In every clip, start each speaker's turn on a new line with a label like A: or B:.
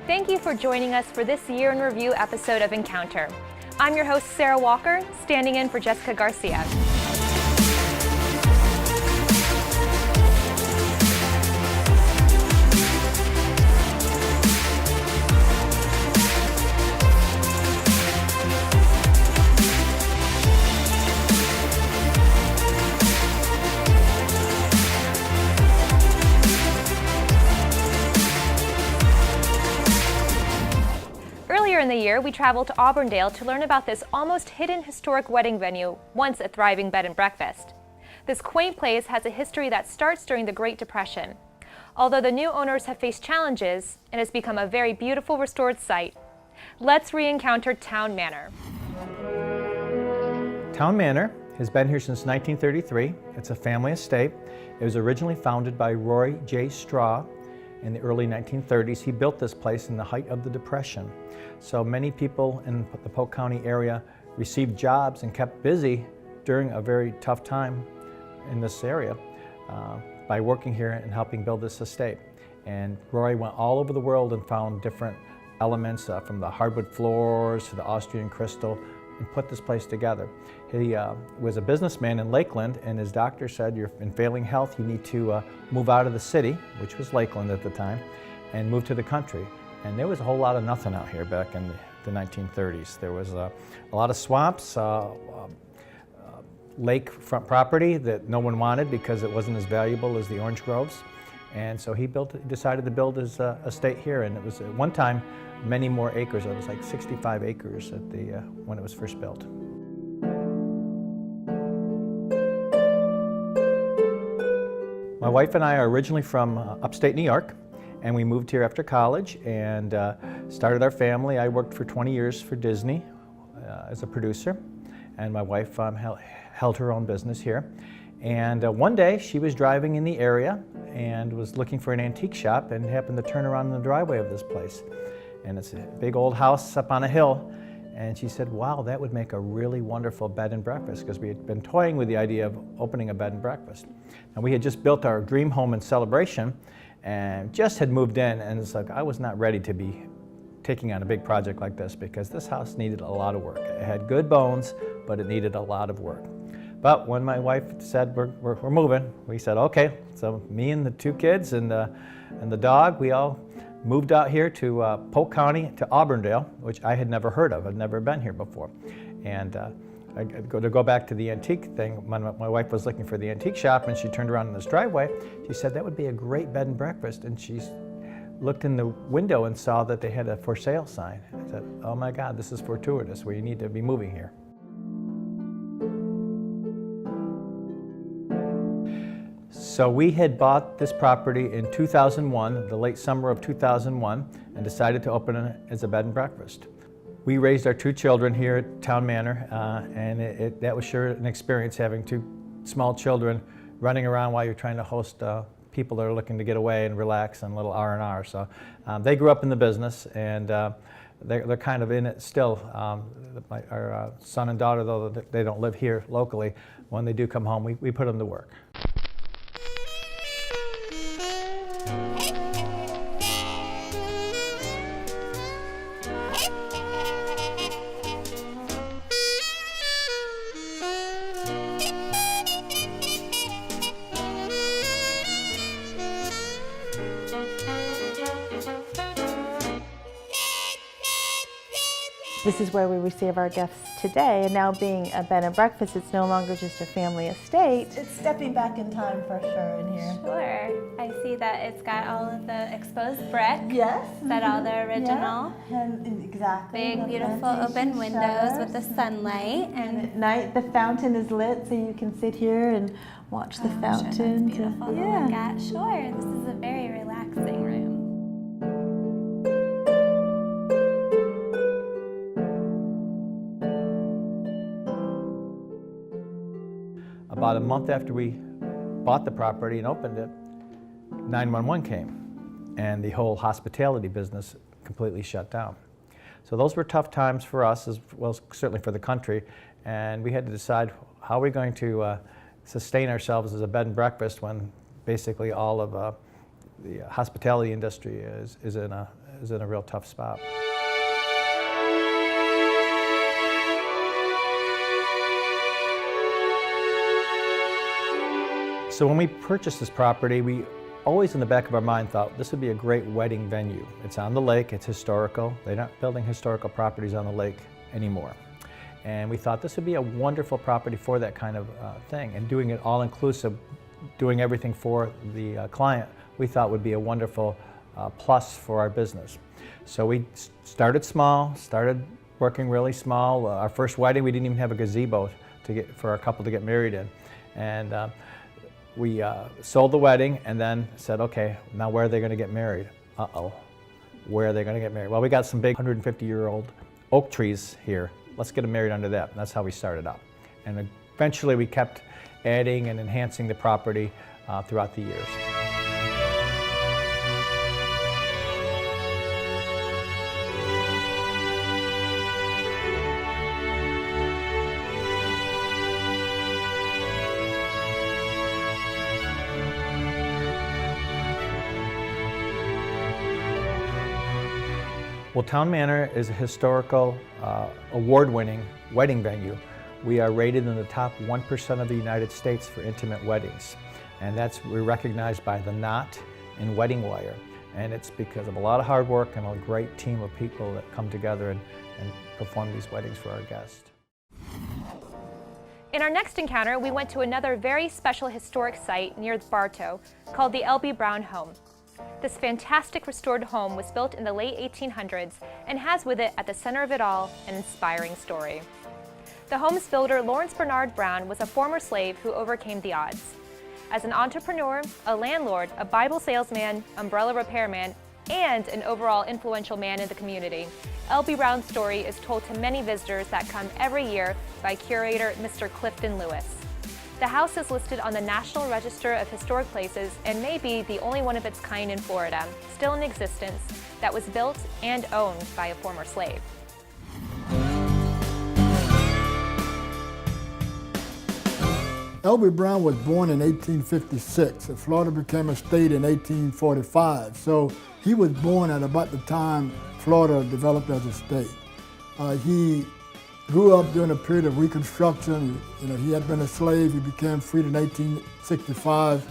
A: Thank you for joining us for this Year in Review episode of Encounter. I'm your host, Sarah Walker, standing in for Jessica Garcia. Earlier in the year, we traveled to Auburndale to learn about this almost hidden historic wedding venue, once a thriving bed and breakfast. This quaint place has a history that starts during the Great Depression. Although the new owners have faced challenges, it has become a very beautiful restored site. Let's re-encounter Town Manor.
B: Town Manor has been here since 1933. It's a family estate. It was originally founded by Roy J. Straw in the early 1930s. He built this place in the height of the Depression. So many people in the Polk County area received jobs and kept busy during a very tough time in this area by working here and helping build this estate. And Roy went all over the world and found different elements from the hardwood floors to the Austrian crystal and put this place together. He was a businessman in Lakeland, and his doctor said, "You're in failing health, you need to move out of the city," which was Lakeland at the time, and move to the country. And there was a whole lot of nothing out here back in the 1930s. There was a lot of swamps, lakefront property that no one wanted because it wasn't as valuable as the orange groves. And so he decided to build his estate here, and it was at one time many more acres. It was like 65 acres at when it was first built. My wife and I are originally from upstate New York, and we moved here after college and started our family. I worked for 20 years for Disney as a producer, and my wife held her own business here. And one day she was driving in the area and was looking for an antique shop and happened to turn around in the driveway of this place. And it's a big old house up on a hill. And she said, "Wow, that would make a really wonderful bed and breakfast," because we had been toying with the idea of opening a bed and breakfast. And we had just built our dream home in Celebration and just had moved in, and it's like I was not ready to be taking on a big project like this because this house needed a lot of work. It had good bones, but it needed a lot of work. But when my wife said we're moving, we said okay. So me and the two kids and the dog, we all moved out here to Polk County, to Auburndale, which I had never heard of. I'd never been here before. And to go back to the antique thing, when my wife was looking for the antique shop and she turned around in this driveway, she said that would be a great bed and breakfast. And she looked in the window and saw that they had a for sale sign. I said, "Oh my God, this is fortuitous. We need to be moving here." So we had bought this property in 2001, the late summer of 2001, and decided to open it as a bed and breakfast. We raised our two children here at Town Manor, and that was sure an experience, having two small children running around while you're trying to host people that are looking to get away and relax and a little R&R. So they grew up in the business, and they're kind of in it still. Our son and daughter, though they don't live here locally, when they do come home, we put them to work.
C: This is where we receive our gifts today, and now being a bed and breakfast, it's no longer just a family estate. It's stepping back in time for sure in here.
D: Sure. I see that it's got all of the exposed brick.
C: Yes.
D: Is that all the original?
C: Yeah. And exactly.
D: Big, beautiful open windows with the sunlight.
C: And at night the fountain is lit, so you can sit here and watch the fountain.
D: Sure, that's beautiful to
C: yeah.
D: look at. Sure. This is a very relaxing room.
B: About a month after we bought the property and opened it, 911 came, and the whole hospitality business completely shut down. So those were tough times for us, as well as certainly for the country, and we had to decide how are we going to sustain ourselves as a bed and breakfast when basically all of the hospitality industry is in a real tough spot. So when we purchased this property, we always in the back of our mind thought this would be a great wedding venue. It's on the lake, it's historical. They're not building historical properties on the lake anymore. And we thought this would be a wonderful property for that kind of thing. And doing it all inclusive, doing everything for the client, we thought would be a wonderful plus for our business. So we started small, started working really small. Our first wedding, we didn't even have a gazebo for a couple to get married in. And we sold the wedding and then said, okay, now where are they going to get married? Uh-oh, where are they going to get married? Well, we got some big 150-year-old oak trees here. Let's get them married under that. And that's how we started out. And eventually we kept adding and enhancing the property throughout the years. Well, Town Manor is a historical, award-winning wedding venue. We are rated in the top 1% of the United States for intimate weddings. And we're recognized by the Knot and Wedding Wire. And it's because of a lot of hard work and a great team of people that come together and perform these weddings for our guests.
A: In our next encounter, we went to another very special historic site near Bartow called the L.B. Brown Home. This fantastic restored home was built in the late 1800s and has with it at the center of it all an inspiring story. The home's builder, Lawrence Bernard Brown, was a former slave who overcame the odds. As an entrepreneur, a landlord, a Bible salesman, umbrella repairman, and an overall influential man in the community, L.B. Brown's story is told to many visitors that come every year by curator Mr. Clifton Lewis. The house is listed on the National Register of Historic Places and may be the only one of its kind in Florida, still in existence, that was built and owned by a former slave.
E: L.B. Brown was born in 1856, and Florida became a state in 1845. So he was born at about the time Florida developed as a state. He grew up during a period of Reconstruction. He had been a slave. He became freed in 1865.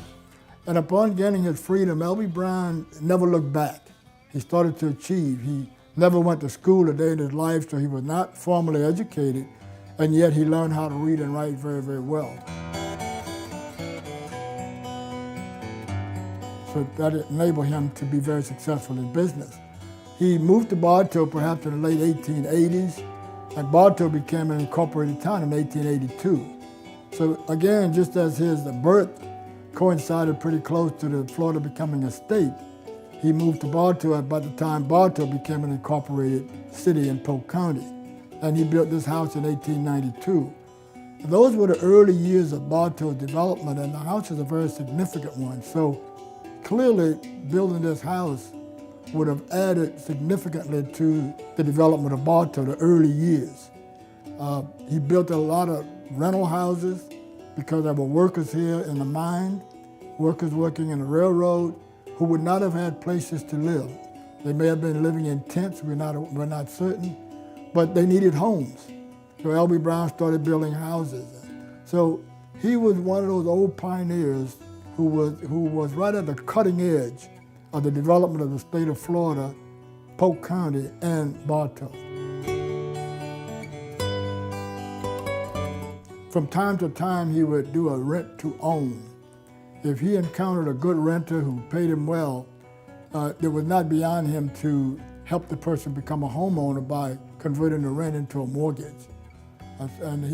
E: And upon gaining his freedom, L.B. Brown never looked back. He started to achieve. He never went to school a day in his life, so he was not formally educated, and yet he learned how to read and write very, very well. So that enabled him to be very successful in business. He moved to Bartow perhaps in the late 1880s, and Bartow became an incorporated town in 1882. So again, just as his birth coincided pretty close to the Florida becoming a state, he moved to Bartow by the time Bartow became an incorporated city in Polk County. And he built this house in 1892. And those were the early years of Bartow's development, and the house is a very significant one. So clearly, building this house would have added significantly to the development of Bartow, the early years. He built a lot of rental houses because there were workers here in the mine, workers working in the railroad, who would not have had places to live. They may have been living in tents, we're not certain, but they needed homes. So L.B. Brown started building houses. So he was one of those old pioneers who was right at the cutting edge of the development of the state of Florida, Polk County, and Bartow. From time to time, he would do a rent to own. If he encountered a good renter who paid him well, it was not beyond him to help the person become a homeowner by converting the rent into a mortgage. And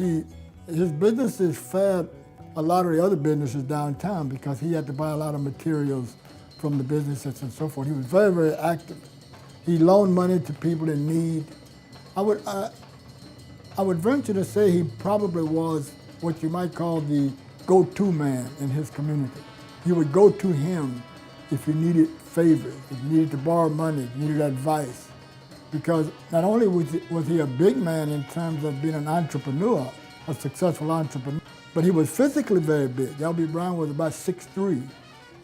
E: his businesses fed a lot of the other businesses downtown because he had to buy a lot of materials from the businesses and so forth. He was very, very active. He loaned money to people in need. I would venture to say he probably was what you might call the go-to man in his community. You would go to him if you needed favors, if you needed to borrow money, if you needed advice. Because not only was he a big man in terms of being an entrepreneur, a successful entrepreneur, but he was physically very big. L.B. Brown was about 6'3",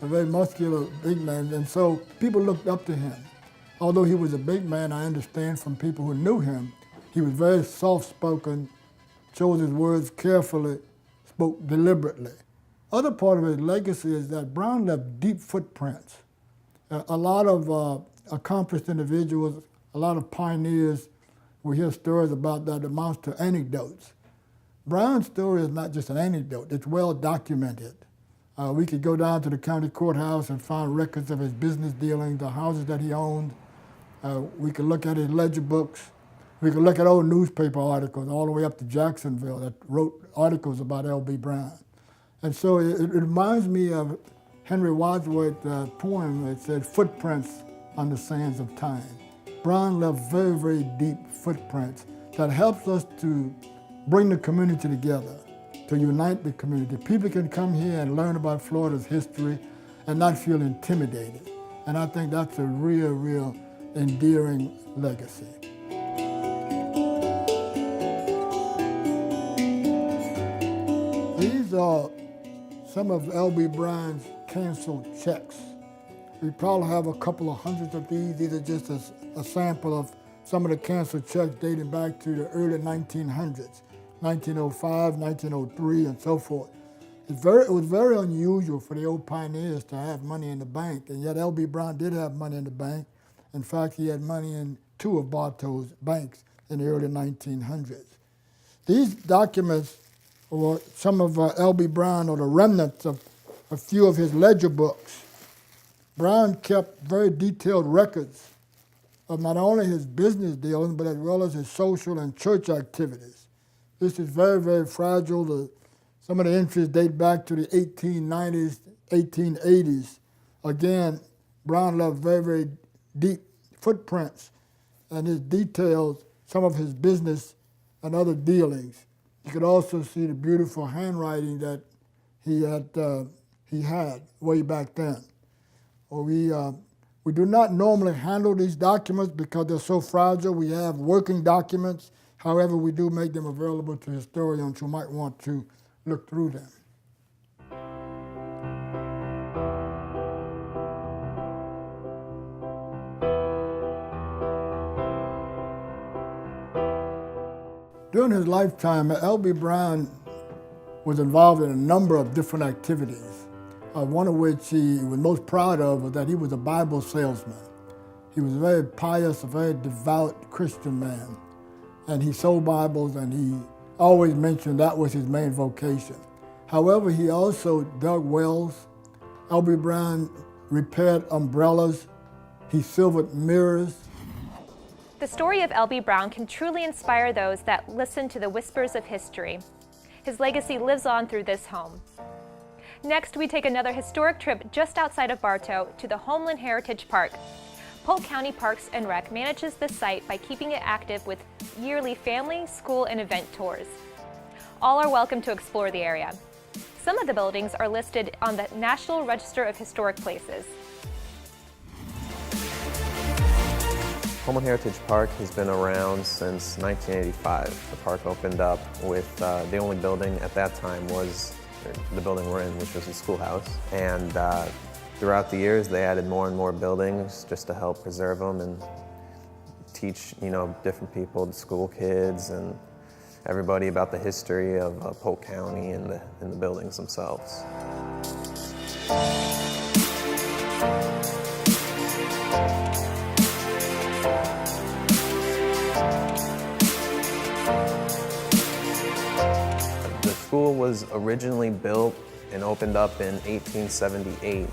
E: a very muscular big man, and so people looked up to him. Although he was a big man, I understand from people who knew him, he was very soft-spoken, chose his words carefully, spoke deliberately. Other part of his legacy is that Brown left deep footprints. A lot of accomplished individuals, a lot of pioneers, we hear stories about that amounts to anecdotes. Brown's story is not just an anecdote, it's well documented. We could go down to the county courthouse and find records of his business dealings, the houses that he owned. We could look at his ledger books. We could look at old newspaper articles all the way up to Jacksonville that wrote articles about L.B. Brown. And so it reminds me of Henry Wadsworth's poem that said, "Footprints on the sands of time." Brown left very, very deep footprints that helps us to bring the community together, to unite the community. People can come here and learn about Florida's history and not feel intimidated. And I think that's a real, real endearing legacy. These are some of L.B. Brown's canceled checks. We probably have a couple of hundreds of these. These are just a sample of some of the canceled checks dating back to the early 1900s, 1905, 1903, and so forth. It was very unusual for the old pioneers to have money in the bank, and yet L.B. Brown did have money in the bank. In fact, he had money in 2 of Bartow's banks in the early 1900s. These documents, or some of L.B. Brown, or the remnants of a few of his ledger books. Brown kept very detailed records of not only his business dealings, but as well as his social and church activities. This is very, very fragile. Some of the entries date back to the 1890s, 1880s. Again, Brown left very, very deep footprints, and his details some of his business and other dealings. You could also see the beautiful handwriting that he had way back then. We do not normally handle these documents because they're so fragile. We have working documents. However, we do make them available to historians who might want to look through them. During his lifetime, L.B. Brown was involved in a number of different activities, one of which he was most proud of was that he was a Bible salesman. He was a very pious, a very devout Christian man, and he sold Bibles, and he always mentioned that was his main vocation. However, he also dug wells. L.B. Brown repaired umbrellas. He silvered mirrors.
A: The story of L.B. Brown can truly inspire those that listen to the whispers of history. His legacy lives on through this home. Next, we take another historic trip just outside of Bartow to the Homeland Heritage Park. Polk County Parks and Rec manages this site by keeping it active with yearly family, school, and event tours. All are welcome to explore the area. Some of the buildings are listed on the National Register of Historic Places.
F: Homeland Heritage Park has been around since 1985. The park opened up with the only building at that time was the building we're in, which was the schoolhouse. And throughout the years, they added more and more buildings just to help preserve them and teach, different people, the school kids and everybody about the history of Polk County and the buildings themselves. The school was originally built and opened up in 1878.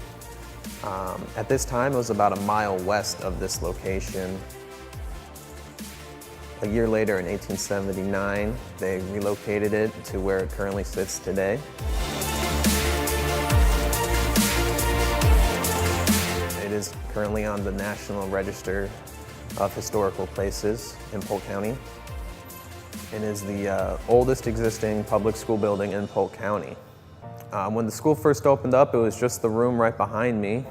F: At this time, it was about a mile west of this location. A year later, in 1879, they relocated it to where it currently sits today. It is currently on the National Register of Historical Places in Polk County. It is the oldest existing public school building in Polk County. When the school first opened up, it was just the room right behind me.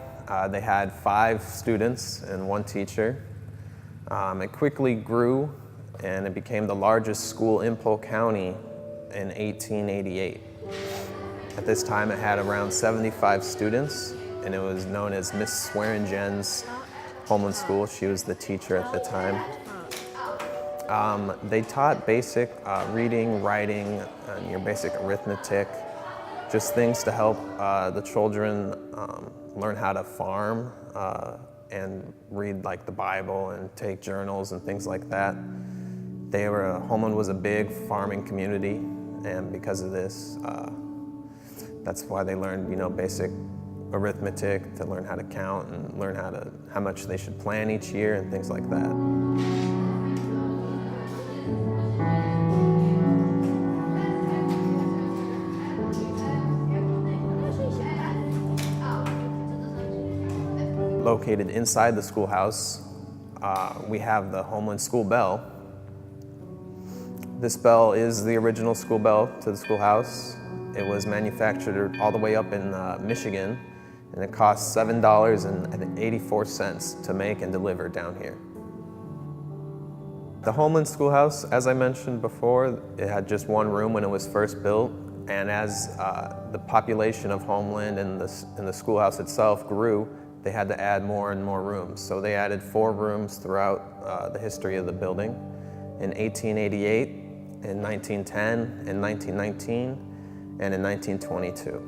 F: They had 5 students and 1 teacher. It quickly grew, and it became the largest school in Polk County in 1888. At this time, it had around 75 students and it was known as Miss Swearengen's Homeland School. She was the teacher at the time. They taught basic reading, writing, and your basic arithmetic, just things to help the children learn how to farm and read like the Bible and take journals and things like that. Homeland was a big farming community, and because of this, that's why they learned, basic arithmetic, to learn how to count and learn how much they should plan each year and things like that. Located inside the schoolhouse, we have the Homeland School Bell. This bell is the original school bell to the schoolhouse. It was manufactured all the way up in Michigan, and it cost $7.84 to make and deliver down here. The Homeland Schoolhouse, as I mentioned before, it had just one room when it was first built, and as the population of Homeland and the schoolhouse itself grew, they had to add more and more rooms. So they added 4 rooms throughout the history of the building. In 1888, in 1910, in 1919, and in 1922.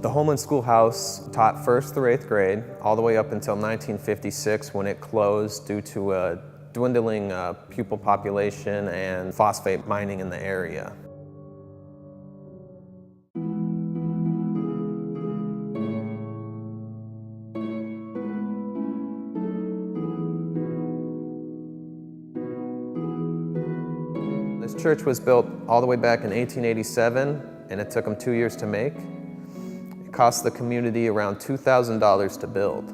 F: The Homeland Schoolhouse taught 1st through 8th grade, all the way up until 1956 when it closed due to a dwindling pupil population and phosphate mining in the area. This church was built all the way back in 1887, and it took them 2 years to make. It cost the community around $2,000 to build.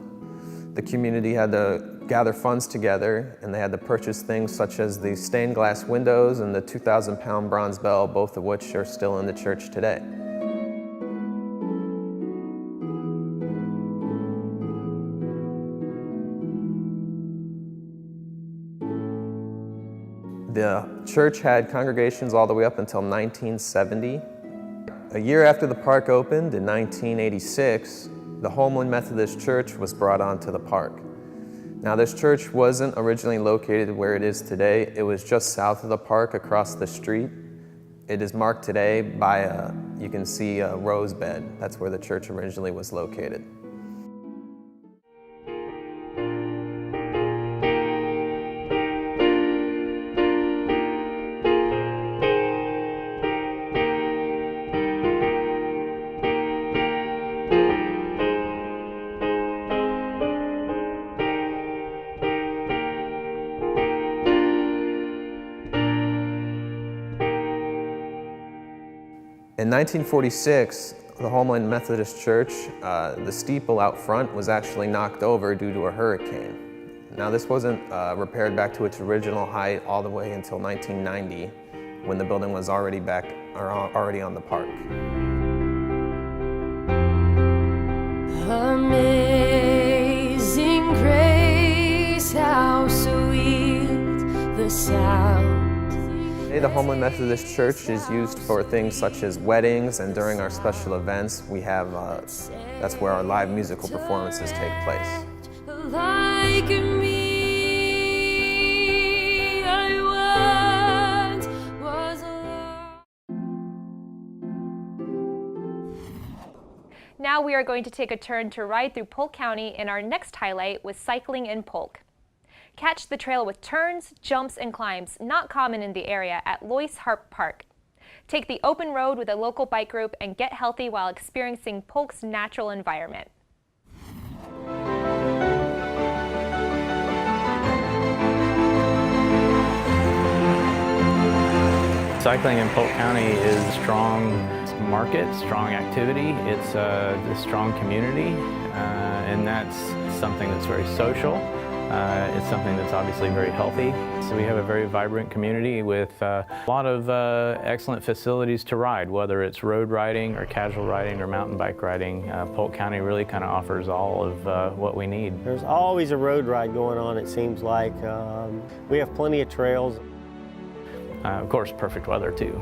F: The community had to gather funds together, and they had to purchase things such as the stained glass windows and the 2,000-pound bronze bell, both of which are still in the church today. The church had congregations all the way up until 1970. A year after the park opened, in 1986, the Homeland Methodist Church was brought onto the park. Now, this church wasn't originally located where it is today. It was just south of the park across the street. It is marked today by you can see a rose bed. That's where the church originally was located. In 1946, the Homeland Methodist Church, the steeple out front was actually knocked over due to a hurricane. Now, this wasn't repaired back to its original height all the way until 1990, when the building was already on the park.
G: Amazing grace, how sweet the sound.
F: Today, the Homeland Methodist Church is used for things such as weddings, and during our special events, we have, that's where our live musical performances take place.
G: Like me, I once was alone.
A: Now we are going to take a turn to ride through Polk County, and our next highlight was cycling in Polk. Catch the trail with turns, jumps, and climbs not common in the area at Loyce Harp Park. Take the open road with a local bike group and get healthy while experiencing Polk's natural environment.
H: Cycling in Polk County is a strong market, strong activity. It's a strong community, and that's something that's very social. It's something that's obviously very healthy. So we have a very vibrant community with a lot of excellent facilities to ride, whether it's road riding or casual riding or mountain bike riding. Polk County really kind of offers all of what we need.
I: There's always a road ride going on, it seems like. We have plenty of trails.
H: Of course, perfect weather too.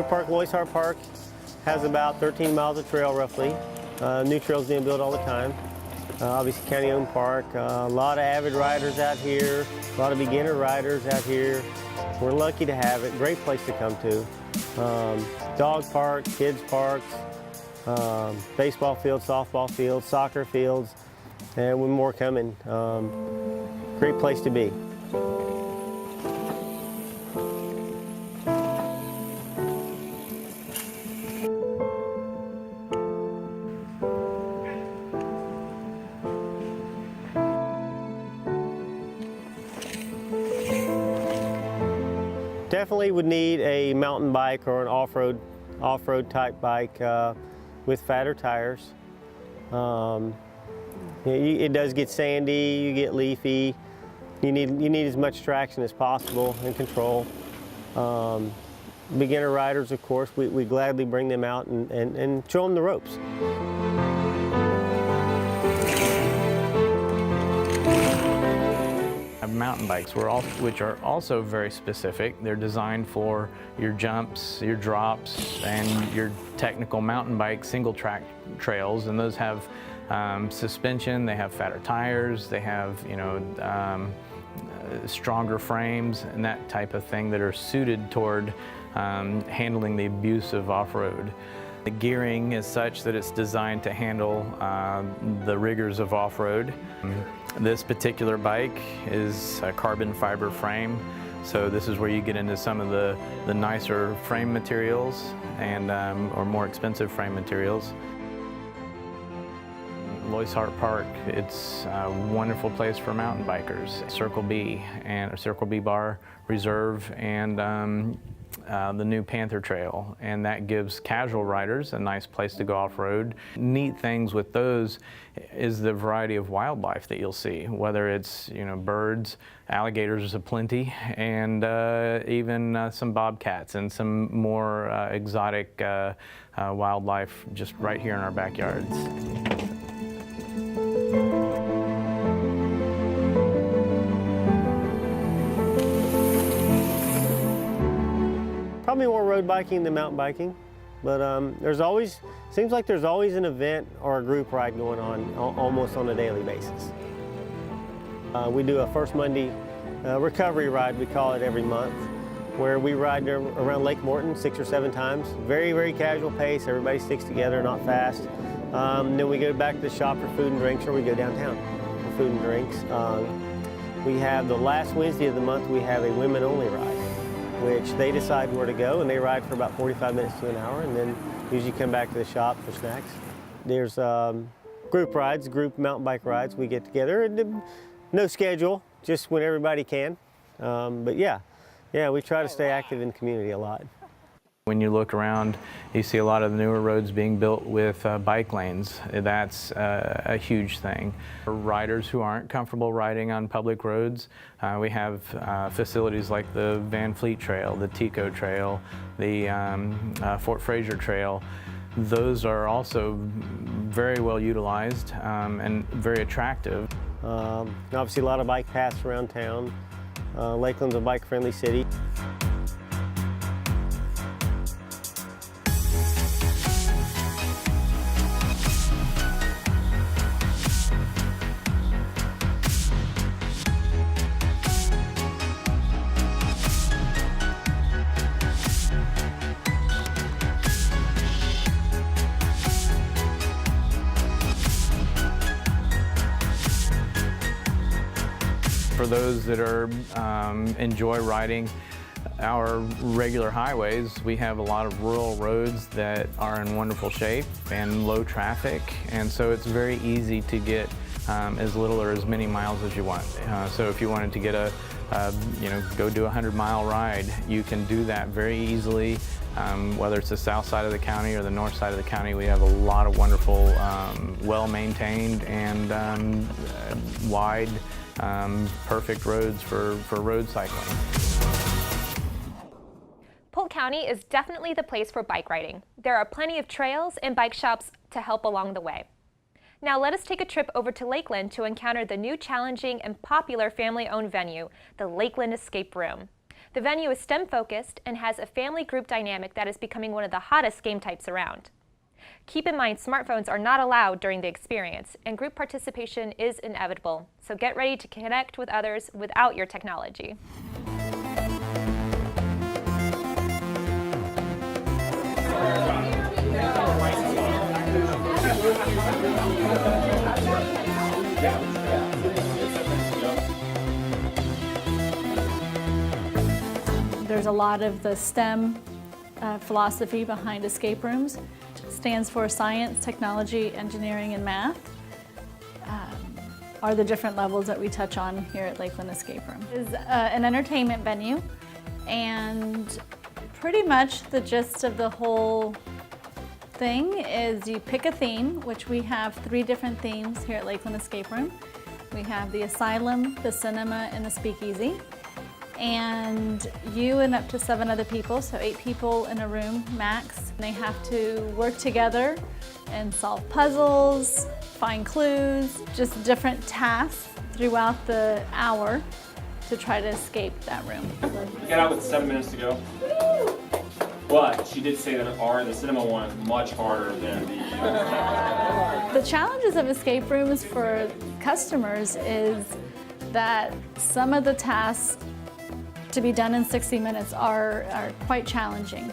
I: Park, Loyshart Park has about 13 miles of trail roughly. New trails being built all the time. Obviously county-owned park. A lot of avid riders out here, a lot of beginner riders out here. We're lucky to have it. Great place to come to. Dog park, kids parks, baseball fields, softball fields, soccer fields, and with more coming. Great place to be. Definitely would need a mountain bike or an off-road type bike with fatter tires. It does get sandy, you get leafy. You need as much traction as possible and control. Beginner riders, of course, we gladly bring them out and show them the ropes.
H: Mountain bikes, which are also very specific. They're designed for your jumps, your drops, and your technical mountain bike single track trails. And those have suspension, they have fatter tires, they have stronger frames and that type of thing that are suited toward handling the abuse of off-road. The gearing is such that it's designed to handle the rigors of off-road. This particular bike is a carbon fiber frame, so this is where you get into some of the nicer frame materials and or more expensive frame materials. Loyshart Park, it's a wonderful place for mountain bikers. Circle B and a Circle B Bar Reserve and the new Panther Trail, and that gives casual riders a nice place to go off-road. Neat things with those is the variety of wildlife that you'll see, whether it's birds, alligators aplenty, and even some bobcats and some more exotic wildlife just right here in our backyards.
I: Probably more road biking than mountain biking, but seems like there's always an event or a group ride going on almost on a daily basis. We do a First Monday recovery ride, we call it, every month, where we ride around Lake Morton 6 or 7 times. Very, very casual pace, everybody sticks together, not fast. Then we go back to the shop for food and drinks, or we go downtown for food and drinks. We have the last Wednesday of the month, we have a women-only ride, which they decide where to go, and they ride for about 45 minutes to an hour, and then usually come back to the shop for snacks. There's group rides, group mountain bike rides. We get together, and no schedule, just when everybody can. But yeah, we try to stay active in the community a lot.
H: When you look around, you see a lot of the newer roads being built with bike lanes. That's a huge thing. For riders who aren't comfortable riding on public roads, we have facilities like the Van Fleet Trail, the Tico Trail, the Fort Fraser Trail. Those are also very well utilized and very attractive.
I: Obviously a lot of bike paths around town. Lakeland's a bike-friendly city.
H: For those that enjoy riding our regular highways, we have a lot of rural roads that are in wonderful shape and low traffic, and so it's very easy to get as little or as many miles as you want. So if you wanted to get go do a 100-mile ride, you can do that very easily. Whether it's the south side of the county or the north side of the county, we have a lot of wonderful, well-maintained and wide, perfect roads for road cycling.
A: Polk County is definitely the place for bike riding. There are plenty of trails and bike shops to help along the way. Now let us take a trip over to Lakeland to encounter the new challenging and popular family-owned venue, the Lakeland Escape Room. The venue is STEM-focused and has a family group dynamic that is becoming one of the hottest game types around. Keep in mind, smartphones are not allowed during the experience, and group participation is inevitable, so get ready to connect with others without your technology.
J: There's a lot of the STEM philosophy behind escape rooms. It stands for science, technology, engineering, and math. Are the different levels that we touch on here at Lakeland Escape Room. It's an entertainment venue, and pretty much the gist of the whole thing is you pick a theme, which we have 3 different themes here at Lakeland Escape Room. We have the asylum, the cinema, and the speakeasy. And you and up to 7 other people, so 8 people in a room max. They have to work together and solve puzzles, find clues, just different tasks throughout the hour to try to escape that room.
K: We got out with 7 minutes to go. But she did say that the cinema one is much harder than
J: The challenges of escape rooms for customers is that some of the tasks to be done in 60 minutes are quite challenging.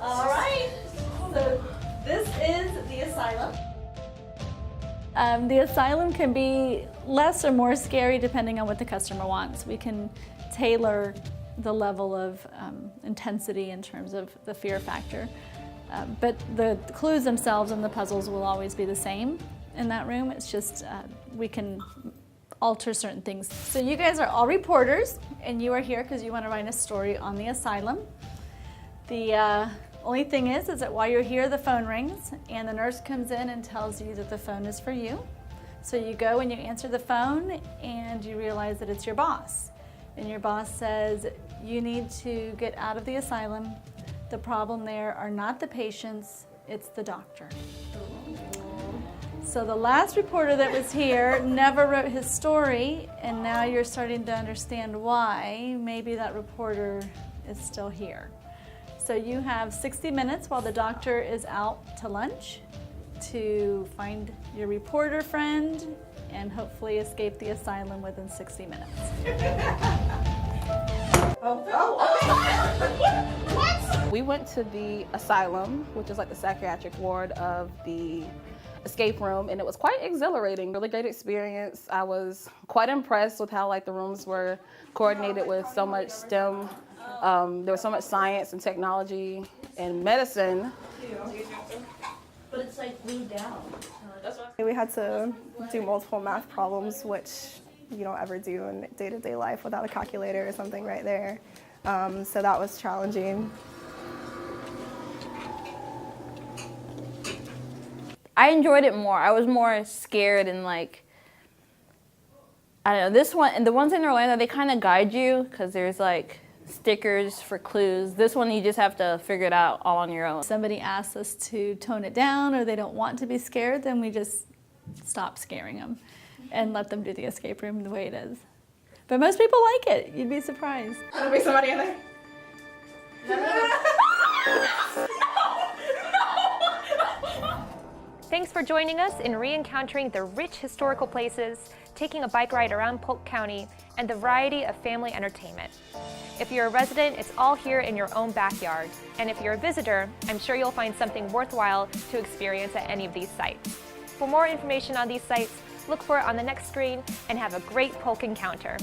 C: All right, so this is the asylum.
J: The asylum can be less or more scary depending on what the customer wants. We can tailor the level of intensity in terms of the fear factor. But the clues themselves and the puzzles will always be the same in that room. It's just we can alter certain things. So you guys are all reporters, and you are here because you want to write a story on the asylum. The only thing is that while you're here, the phone rings, and the nurse comes in and tells you that the phone is for you. So you go and you answer the phone, and you realize that it's your boss. And your boss says, you need to get out of the asylum. The problem there are not the patients, it's the doctor. So the last reporter that was here never wrote his story, and now you're starting to understand why maybe that reporter is still here. So you have 60 minutes while the doctor is out to lunch to find your reporter friend and hopefully escape the asylum within 60 minutes.
L: We went to the asylum, which is like the psychiatric ward of the escape room, and it was quite exhilarating. Really great experience. I was quite impressed with how the rooms were coordinated with so much STEM. There was so much science and technology and medicine.
C: But it's glued down.
M: We had to do multiple math problems, which you don't ever do in day-to-day life without a calculator or something right there. So that was challenging.
N: I enjoyed it more. I was more scared and I don't know, this one, and the ones in Orlando, they kind of guide you because there's stickers for clues. This one, you just have to figure it out all on your own.
J: If somebody asks us to tone it down or they don't want to be scared, then we just stop scaring them and let them do the escape room the way it is. But most people like it. You'd be surprised.
M: There'll be somebody in there.
A: Thanks for joining us in re-encountering the rich historical places, taking a bike ride around Polk County, and the variety of family entertainment. If you're a resident, it's all here in your own backyard. And if you're a visitor, I'm sure you'll find something worthwhile to experience at any of these sites. For more information on these sites, look for it on the next screen and have a great Polk encounter.